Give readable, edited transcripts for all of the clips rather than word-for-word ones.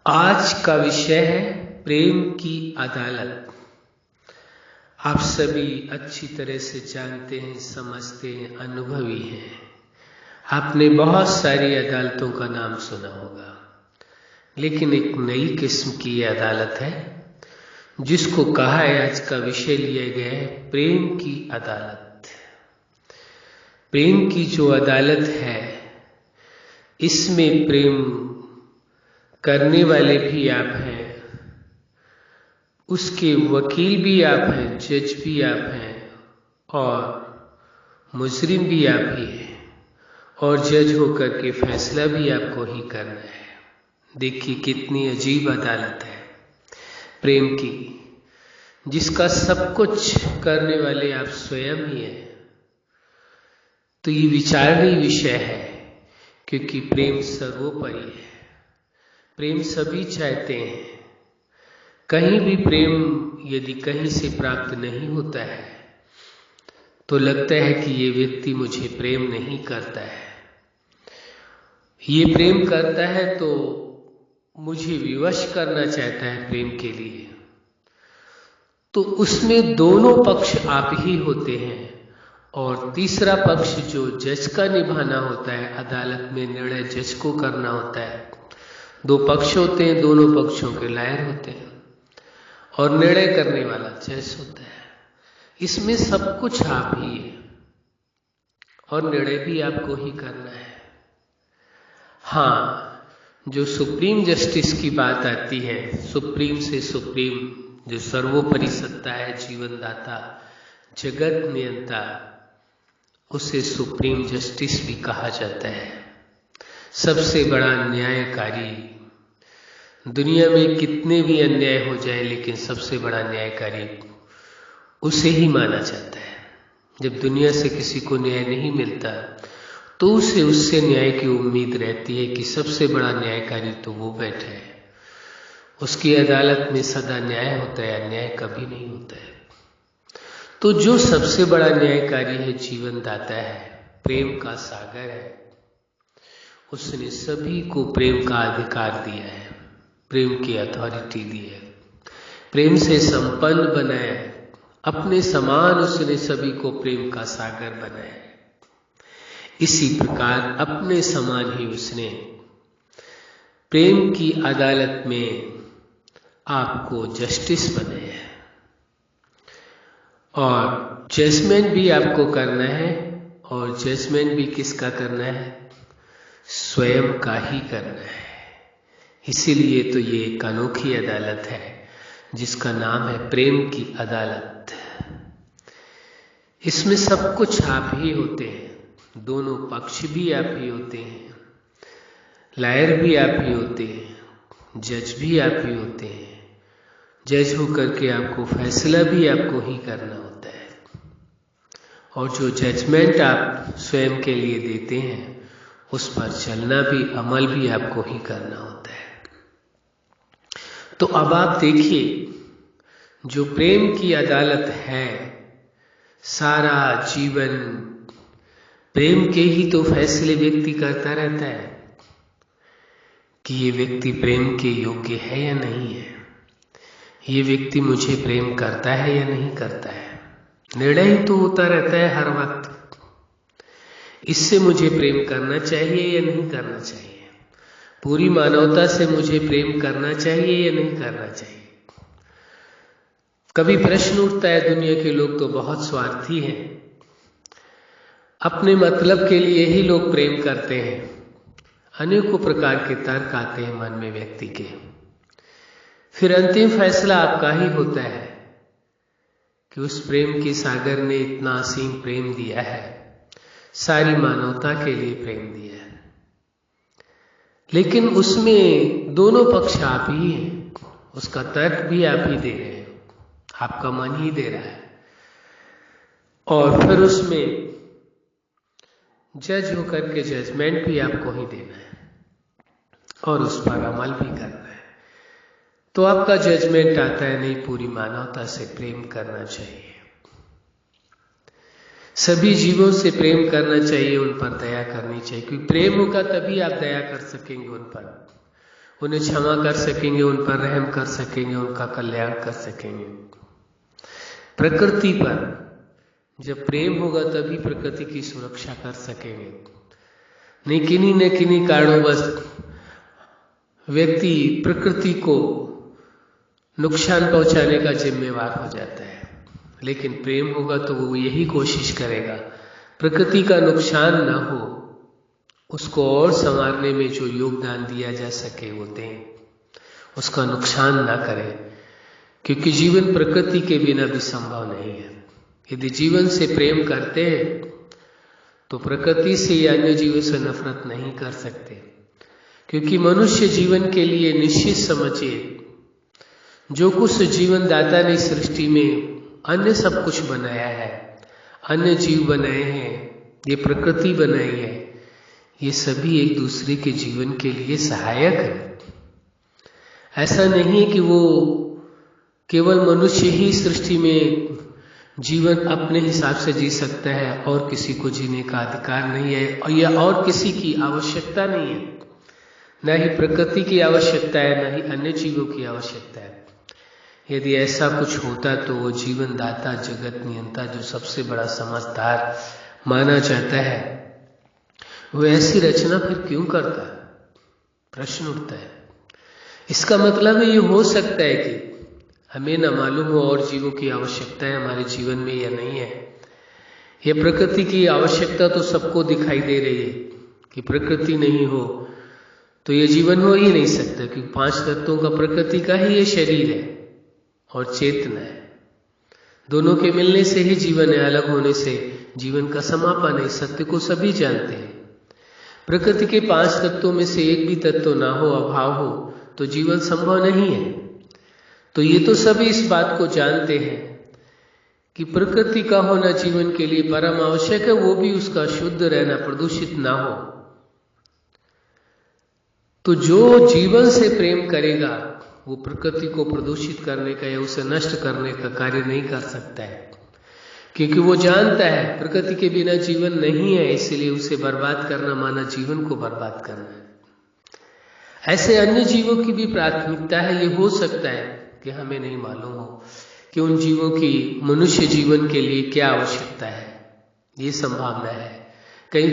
आज का विषय है प्रेम की अदालत। आप सभी अच्छी तरह से जानते हैं, समझते हैं, अनुभवी हैं। आपने बहुत सारी अदालतों का नाम सुना होगा, लेकिन एक नई किस्म की ये अदालत है जिसको कहा है, आज का विषय लिया गया है प्रेम की अदालत। प्रेम की जो अदालत है, इसमें प्रेम करने वाले भी आप हैं, उसके वकील भी आप हैं, जज भी आप हैं, और मुजरिम भी आप ही हैं, और जज होकर के फैसला भी आपको ही करना है। देखिए कितनी अजीब अदालत है प्रेम की, जिसका सब कुछ करने वाले आप स्वयं ही हैं। तो ये विचारणीय विषय है, क्योंकि प्रेम सर्वोपरि है। प्रेम सभी चाहते हैं। कहीं भी प्रेम यदि कहीं से प्राप्त नहीं होता है तो लगता है कि ये व्यक्ति मुझे प्रेम नहीं करता है। ये प्रेम करता है तो मुझे विवश करना चाहता है प्रेम के लिए। तो उसमें दोनों पक्ष आप ही होते हैं, और तीसरा पक्ष जो जज का निभाना होता है, अदालत में निर्णय जज को करना होता है। दो पक्ष होते हैं, दोनों पक्षों के लायर होते हैं, और निर्णय करने वाला जज होता है। इसमें सब कुछ आप ही है, और निर्णय भी आपको ही करना है। हाँ, जो सुप्रीम जस्टिस की बात आती है, सुप्रीम से सुप्रीम, जो सर्वोपरि सत्ता है, जीवनदाता, जगत नियंता, उसे सुप्रीम जस्टिस भी कहा जाता है। सबसे बड़ा न्यायकारी। दुनिया में कितने भी अन्याय हो जाए, लेकिन सबसे बड़ा न्यायकारी उसे ही माना जाता है। जब दुनिया से किसी को न्याय नहीं मिलता तो उसे उससे न्याय की उम्मीद रहती है कि सबसे बड़ा न्यायकारी तो वो बैठा है, उसकी अदालत में सदा न्याय होता है, अन्याय कभी नहीं होता है। तो जो सबसे बड़ा न्यायकारी है, जीवनदाता है, प्रेम का सागर है, उसने सभी को प्रेम का अधिकार दिया है, प्रेम की अथॉरिटी दी है, प्रेम से संपन्न बनाया है, अपने समान उसने सभी को प्रेम का सागर बनाया है। इसी प्रकार अपने समान ही उसने प्रेम की अदालत में आपको जस्टिस बनाया है, और जजमेंट भी आपको करना है। और जजमेंट भी किसका करना है? स्वयं का ही करना है। इसीलिए तो ये एक अनोखी अदालत है जिसका नाम है प्रेम की अदालत। इसमें सब कुछ आप ही होते हैं, दोनों पक्ष भी आप ही होते हैं, लायर भी आप ही होते हैं, जज भी आप ही होते हैं। जज होकर के आपको फैसला भी आपको ही करना होता है, और जो जजमेंट आप स्वयं के लिए देते हैं उस पर चलना भी, अमल भी आपको ही करना होता है। तो अब आप देखिए, जो प्रेम की अदालत है, सारा जीवन प्रेम के ही तो फैसले व्यक्ति करता रहता है कि ये व्यक्ति प्रेम के योग्य है या नहीं है, ये व्यक्ति मुझे प्रेम करता है या नहीं करता है। निर्णय ही तो होता रहता है हर वक्त, इससे मुझे प्रेम करना चाहिए या नहीं करना चाहिए, पूरी मानवता से मुझे प्रेम करना चाहिए या नहीं करना चाहिए। कभी प्रश्न उठता है, दुनिया के लोग तो बहुत स्वार्थी हैं, अपने मतलब के लिए ही लोग प्रेम करते हैं। अनेकों प्रकार के तर्क आते हैं मन में व्यक्ति के। फिर अंतिम फैसला आपका ही होता है कि उस प्रेम के सागर ने इतना असीम प्रेम दिया है, सारी मानवता के लिए प्रेम दिया है, लेकिन उसमें दोनों पक्ष आप ही हैं, उसका तर्क भी आप ही दे रहे हैं, आपका मन ही दे रहा है, और फिर उसमें जज होकर के जजमेंट भी आपको ही देना है, और उस पर अमल भी करना है। तो आपका जजमेंट आता है, नहीं, पूरी मानवता से प्रेम करना चाहिए, सभी जीवों से प्रेम करना चाहिए, उन पर दया करनी चाहिए, क्योंकि प्रेम होगा तभी आप दया कर सकेंगे उन पर। उन्हें क्षमा कर सकेंगे, उन पर रहम कर सकेंगे, उनका कल्याण कर सकेंगे। प्रकृति पर जब प्रेम होगा तभी प्रकृति की सुरक्षा कर सकेंगे। नहीं किन्हीं न किन्हीं कारणवश व्यक्ति प्रकृति को नुकसान पहुंचाने का जिम्मेवार हो जाता है, लेकिन प्रेम होगा तो वो यही कोशिश करेगा प्रकृति का नुकसान न हो, उसको और संवारने में जो योगदान दिया जा सके वो दें, उसका नुकसान ना करें, क्योंकि जीवन प्रकृति के बिना भी संभव नहीं है। यदि जीवन से प्रेम करते हैं तो प्रकृति से या अन्य जीवों से नफरत नहीं कर सकते, क्योंकि मनुष्य जीवन के लिए निश्चित समझिए जो कुछ जीवन दाता ने सृष्टि में अन्य सब कुछ बनाया है, अन्य जीव बनाए हैं, ये प्रकृति बनाई है, ये सभी एक दूसरे के जीवन के लिए सहायक है। ऐसा नहीं है कि वो केवल मनुष्य ही सृष्टि में जीवन अपने हिसाब से जी सकता है और किसी को जीने का अधिकार नहीं है, और यह और किसी की आवश्यकता नहीं है, न ही प्रकृति की आवश्यकता है, न ही अन्य जीवों की आवश्यकता है। यदि ऐसा कुछ होता तो वो जीवन दाता, जगत नियंता, जो सबसे बड़ा समझदार माना जाता है, वो ऐसी रचना फिर क्यों करता है? प्रश्न उठता है। इसका मतलब ये हो सकता है कि हमें न मालूम हो और जीवों की आवश्यकता है हमारे जीवन में या नहीं है। यह प्रकृति की आवश्यकता तो सबको दिखाई दे रही है कि प्रकृति नहीं हो तो ये जीवन हो ही नहीं सकता, क्योंकि 5 तत्वों का प्रकृति का ही ये शरीर है और चेतना है। दोनों के मिलने से ही जीवन है, अलग होने से जीवन का समापन है। सत्य को सभी जानते हैं। प्रकृति के 5 तत्वों में से एक भी तत्व ना हो, अभाव हो, तो जीवन संभव नहीं है। तो ये तो सभी इस बात को जानते हैं कि प्रकृति का होना जीवन के लिए परम आवश्यक है, वो भी उसका शुद्ध रहना, प्रदूषित ना हो। तो जो जीवन से प्रेम करेगा वो प्रकृति को प्रदूषित करने का या उसे नष्ट करने का कार्य नहीं कर सकता है, क्योंकि वो जानता है प्रकृति के बिना जीवन नहीं है, इसलिए उसे बर्बाद करना माना जीवन को बर्बाद करना है। ऐसे अन्य जीवों की भी प्राथमिकता है। ये हो सकता है कि हमें नहीं मालूम हो कि उन जीवों की मनुष्य जीवन के लिए क्या आवश्यकता है, ये संभावना है। कहीं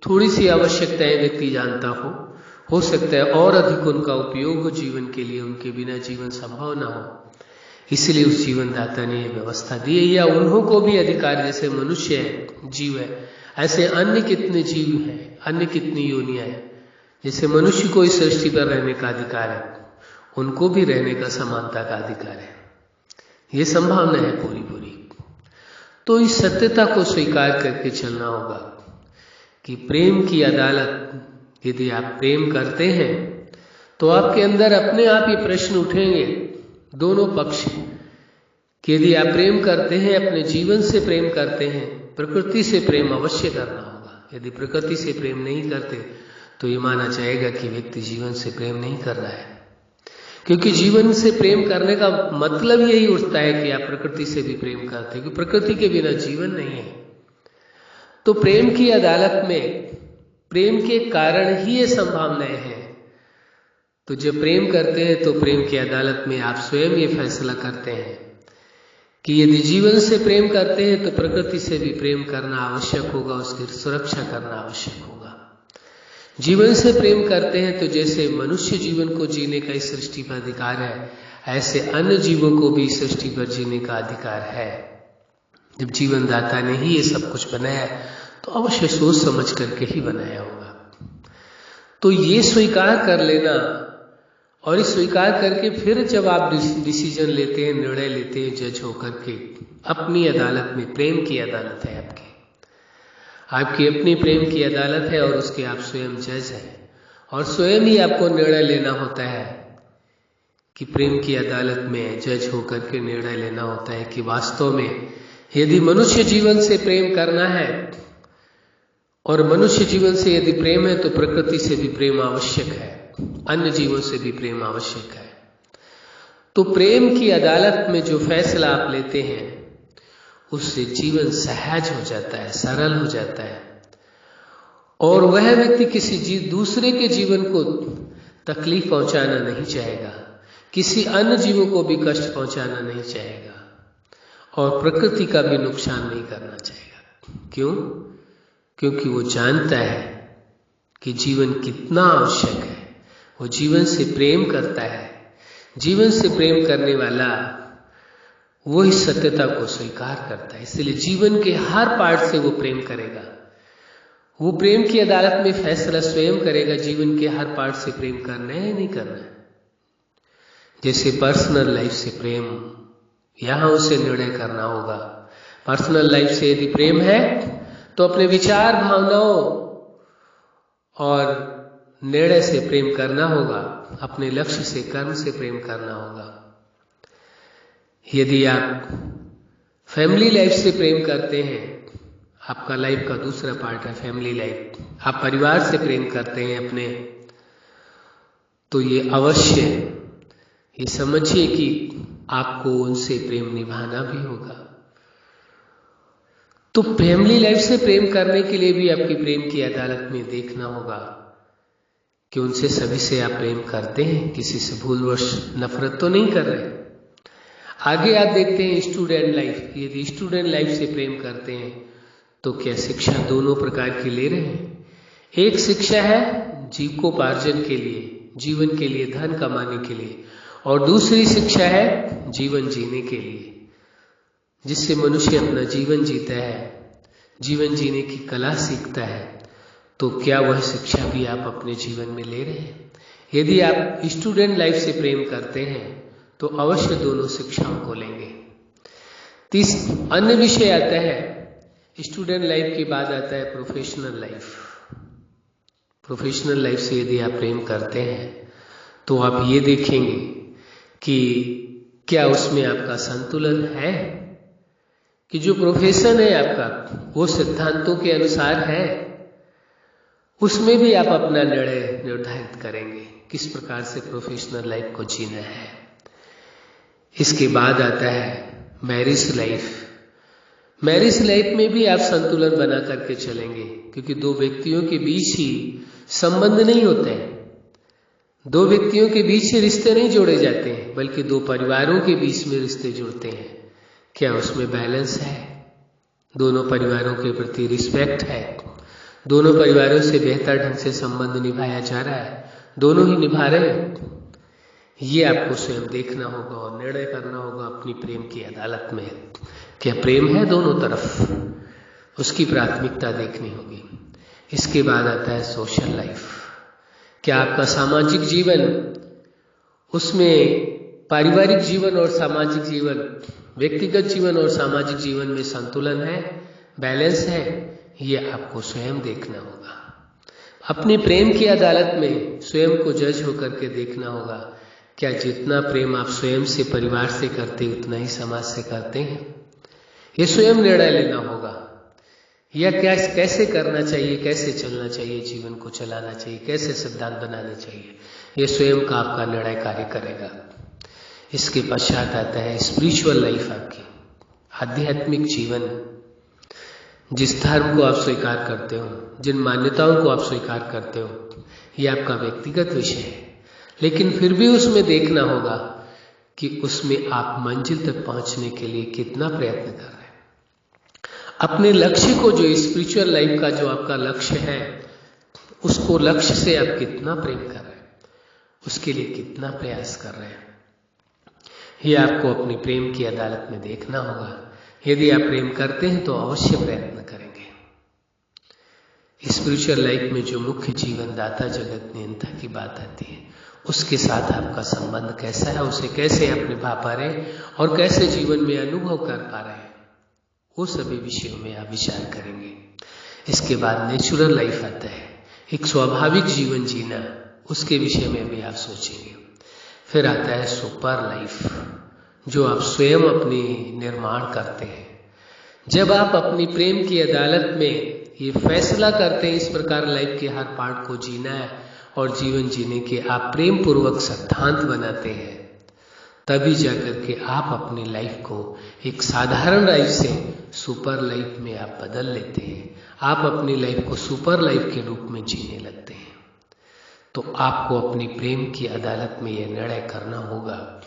थोड़ी सी आवश्यकताएं व्यक्ति जानता हो सकता है और अधिक उनका उपयोग हो जीवन के लिए, उनके बिना जीवन संभव ना हो, इसलिए उस जीवन दाता ने ये व्यवस्था दी है। या उन्हों को भी अधिकार, जैसे मनुष्य है, जीव है, ऐसे अन्य कितने जीव हैं, अन्य कितनी योनियां हैं। जैसे मनुष्य को इस सृष्टि पर रहने का अधिकार है, उनको भी रहने का समानता का अधिकार है। ये संभावना है पूरी। तो इस सत्यता को स्वीकार करके चलना होगा कि प्रेम की अदालत, यदि आप प्रेम करते हैं तो आपके अंदर अपने आप ये प्रश्न उठेंगे, दोनों पक्ष, कि यदि आप प्रेम करते हैं, अपने जीवन से प्रेम करते हैं, प्रकृति से प्रेम अवश्य करना होगा। यदि प्रकृति से प्रेम नहीं करते तो ये माना जाएगा कि व्यक्ति जीवन से प्रेम नहीं कर रहा है, क्योंकि जीवन से प्रेम करने का मतलब यही उठता है कि आप प्रकृति से भी प्रेम करते हैं, क्योंकि प्रकृति के बिना जीवन नहीं है। तो प्रेम की अदालत में प्रेम के कारण ही ये संभावनाएं हैं। तो जब प्रेम करते हैं तो प्रेम की अदालत में आप स्वयं ये फैसला करते हैं कि यदि जीवन से प्रेम करते हैं तो प्रकृति से भी प्रेम करना आवश्यक होगा, उसकी सुरक्षा करना आवश्यक होगा। जीवन से प्रेम करते हैं तो जैसे मनुष्य जीवन को जीने का इस सृष्टि पर अधिकार है, ऐसे अन्य जीवों को भी इस सृष्टि पर जीने का अधिकार है। जब जीवन दाता ने ही ये सब कुछ बनाया तो अवश्य सोच समझ करके ही बनाया होगा। तो ये स्वीकार कर लेना, और इस स्वीकार करके फिर जब आप डिसीजन लेते हैं, निर्णय लेते हैं जज होकर के, अपनी अदालत में, प्रेम की अदालत है आपकी अपनी प्रेम की अदालत है, और उसके आप स्वयं जज हैं, और स्वयं ही आपको निर्णय लेना होता है कि प्रेम की अदालत में जज होकर के निर्णय लेना होता है कि वास्तव में यदि मनुष्य जीवन से प्रेम करना है, और मनुष्य जीवन से यदि प्रेम है तो प्रकृति से भी प्रेम आवश्यक है, अन्य जीवों से भी प्रेम आवश्यक है। तो प्रेम की अदालत में जो फैसला आप लेते हैं उससे जीवन सहज हो जाता है, सरल हो जाता है, और वह व्यक्ति किसी दूसरे के जीवन को तकलीफ पहुंचाना नहीं चाहेगा, किसी अन्य जीवों को भी कष्ट पहुंचाना नहीं चाहेगा और प्रकृति का भी नुकसान नहीं करना चाहेगा। क्यों? क्योंकि वो जानता है कि जीवन कितना आवश्यक है। वो जीवन से प्रेम करता है। जीवन से प्रेम करने वाला वो इस सत्यता को स्वीकार करता है, इसलिए जीवन के हर पार्ट से वो प्रेम करेगा। वो प्रेम की अदालत में फैसला स्वयं करेगा, जीवन के हर पार्ट से प्रेम करना है या नहीं करना है। जैसे पर्सनल लाइफ से प्रेम, यहां उसे निर्णय करना होगा। पर्सनल लाइफ से यदि प्रेम है तो अपने विचार, भावनाओं और निर्णय से प्रेम करना होगा, अपने लक्ष्य से, कर्म से प्रेम करना होगा। यदि आप फैमिली लाइफ से प्रेम करते हैं, आपका लाइफ का दूसरा पार्ट है फैमिली लाइफ, आप परिवार से प्रेम करते हैं अपने, तो ये अवश्य ये समझिए कि आपको उनसे प्रेम निभाना भी होगा। तो फैमिली लाइफ से प्रेम करने के लिए भी आपकी प्रेम की अदालत में देखना होगा कि उनसे सभी से आप प्रेम करते हैं, किसी से भूलवश नफरत तो नहीं कर रहे। आगे आप देखते हैं स्टूडेंट लाइफ। यदि स्टूडेंट लाइफ से प्रेम करते हैं तो क्या शिक्षा दोनों प्रकार की ले रहे हैं? एक शिक्षा है जीविकोपार्जन के लिए, जीवन के लिए, धन कमाने के लिए, और दूसरी शिक्षा है जीवन जीने के लिए, जिससे मनुष्य अपना जीवन जीता है, जीवन जीने की कला सीखता है। तो क्या वह शिक्षा भी आप अपने जीवन में ले रहे हैं? यदि आप स्टूडेंट लाइफ से प्रेम करते हैं तो अवश्य दोनों शिक्षाओं को लेंगे। अन्य विषय आता है, स्टूडेंट लाइफ के बाद आता है प्रोफेशनल लाइफ। प्रोफेशनल लाइफ से यदि आप प्रेम करते हैं तो आप ये देखेंगे कि क्या उसमें आपका संतुलन है, कि जो प्रोफेशन है आपका वो सिद्धांतों के अनुसार है, उसमें भी आप अपना निर्णय निर्धारित करेंगे किस प्रकार से प्रोफेशनल लाइफ को जीना है। इसके बाद आता है मैरिज लाइफ। मैरिज लाइफ में भी आप संतुलन बना करके चलेंगे, क्योंकि दो व्यक्तियों के बीच ही संबंध नहीं होते हैं, दो व्यक्तियों के बीच से रिश्ते नहीं जोड़े जाते हैं, बल्कि दो परिवारों के बीच में रिश्ते जुड़ते हैं। क्या उसमें बैलेंस है? दोनों परिवारों के प्रति रिस्पेक्ट है? दोनों परिवारों से बेहतर ढंग से संबंध निभाया जा रहा है? दोनों ही निभा रहे हैं? ये आपको स्वयं देखना होगा और निर्णय करना होगा अपनी प्रेम की अदालत में। क्या प्रेम है दोनों तरफ? उसकी प्राथमिकता देखनी होगी। इसके बाद आता है सोशल लाइफ। क्या आपका सामाजिक जीवन, उसमें पारिवारिक जीवन और सामाजिक जीवन, व्यक्तिगत जीवन और सामाजिक जीवन में संतुलन है, बैलेंस है? ये आपको स्वयं देखना होगा। अपनी प्रेम की अदालत में स्वयं को जज होकर के देखना होगा, क्या जितना प्रेम आप स्वयं से, परिवार से करते उतना ही समाज से करते हैं? ये स्वयं निर्णय लेना होगा। या क्या कैसे करना चाहिए, कैसे चलना चाहिए, जीवन को चलाना चाहिए, कैसे सिद्धांत बनाने चाहिए, ये स्वयं का आपका निर्णय कार्य करेगा। इसके पश्चात आता है स्पिरिचुअल लाइफ, आपकी आध्यात्मिक जीवन। जिस धर्म को आप स्वीकार करते हो, जिन मान्यताओं को आप स्वीकार करते हो, ये आपका व्यक्तिगत विषय है, लेकिन फिर भी उसमें देखना होगा कि उसमें आप मंजिल तक पहुंचने के लिए कितना प्रयत्न कर रहे हैं। अपने लक्ष्य को, जो स्पिरिचुअल लाइफ का जो आपका लक्ष्य है, उसको लक्ष्य से आप कितना प्रेम कर रहे हैं, उसके लिए कितना प्रयास कर रहे हैं, ये आपको अपनी प्रेम की अदालत में देखना होगा। यदि आप प्रेम करते हैं तो अवश्य प्रयत्न करेंगे। स्पिरिचुअल लाइफ में जो मुख्य जीवन दाता जगत नियंता की बात आती है, उसके साथ आपका संबंध कैसा है, उसे कैसे आप निभा पा रहे हैं और कैसे जीवन में अनुभव कर पा रहे हैं, वो सभी विषयों में आप विचार करेंगे। इसके बाद नेचुरल लाइफ आता है, एक स्वाभाविक जीवन जीना, उसके विषय में भी आप सोचेंगे। फिर आता है सुपर लाइफ, जो आप स्वयं अपनी निर्माण करते हैं। जब आप अपनी प्रेम की अदालत में ये फैसला करते हैं इस प्रकार लाइफ के हर पार्ट को जीना है और जीवन जीने के आप प्रेम पूर्वक सिद्धांत बनाते हैं, तभी जाकर के आप अपनी लाइफ को एक साधारण लाइफ से सुपर लाइफ में आप बदल लेते हैं। आप अपनी लाइफ को सुपर लाइफ के रूप में जीने लगते हैं। तो आपको अपनी प्रेम की अदालत में यह निर्णय करना होगा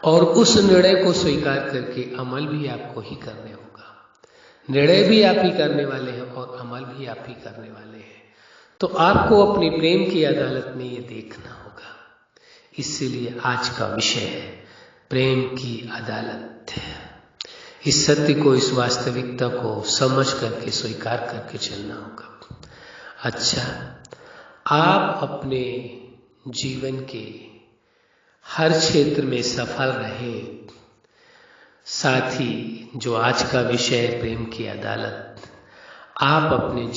और उस निर्णय को स्वीकार करके अमल भी आपको ही करने होगा। निर्णय भी आप ही करने वाले हैं और अमल भी आप ही करने वाले हैं। तो आपको अपनी प्रेम की अदालत में ये देखना होगा। इसीलिए आज का विषय है प्रेम की अदालत। इस सत्य को, इस वास्तविकता को समझ करके स्वीकार करके चलना होगा। अच्छा, आप अपने जीवन के हर क्षेत्र में सफल रहे। साथ ही जो आज का विषय है प्रेम की अदालत, आप अपने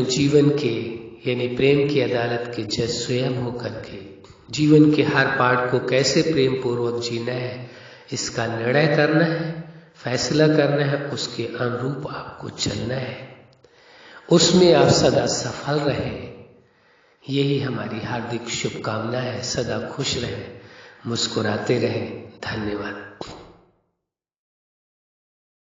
जीवन के यानी प्रेम की अदालत के जज स्वयं होकर के जीवन के हर पार्ट को कैसे प्रेम पूर्वक जीना है इसका निर्णय करना है, फैसला करना है, उसके अनुरूप आपको चलना है, उसमें आप सदा सफल रहें। यही हमारी हार्दिक शुभकामना है। सदा खुश रहें, मुस्कुराते रहें। धन्यवाद।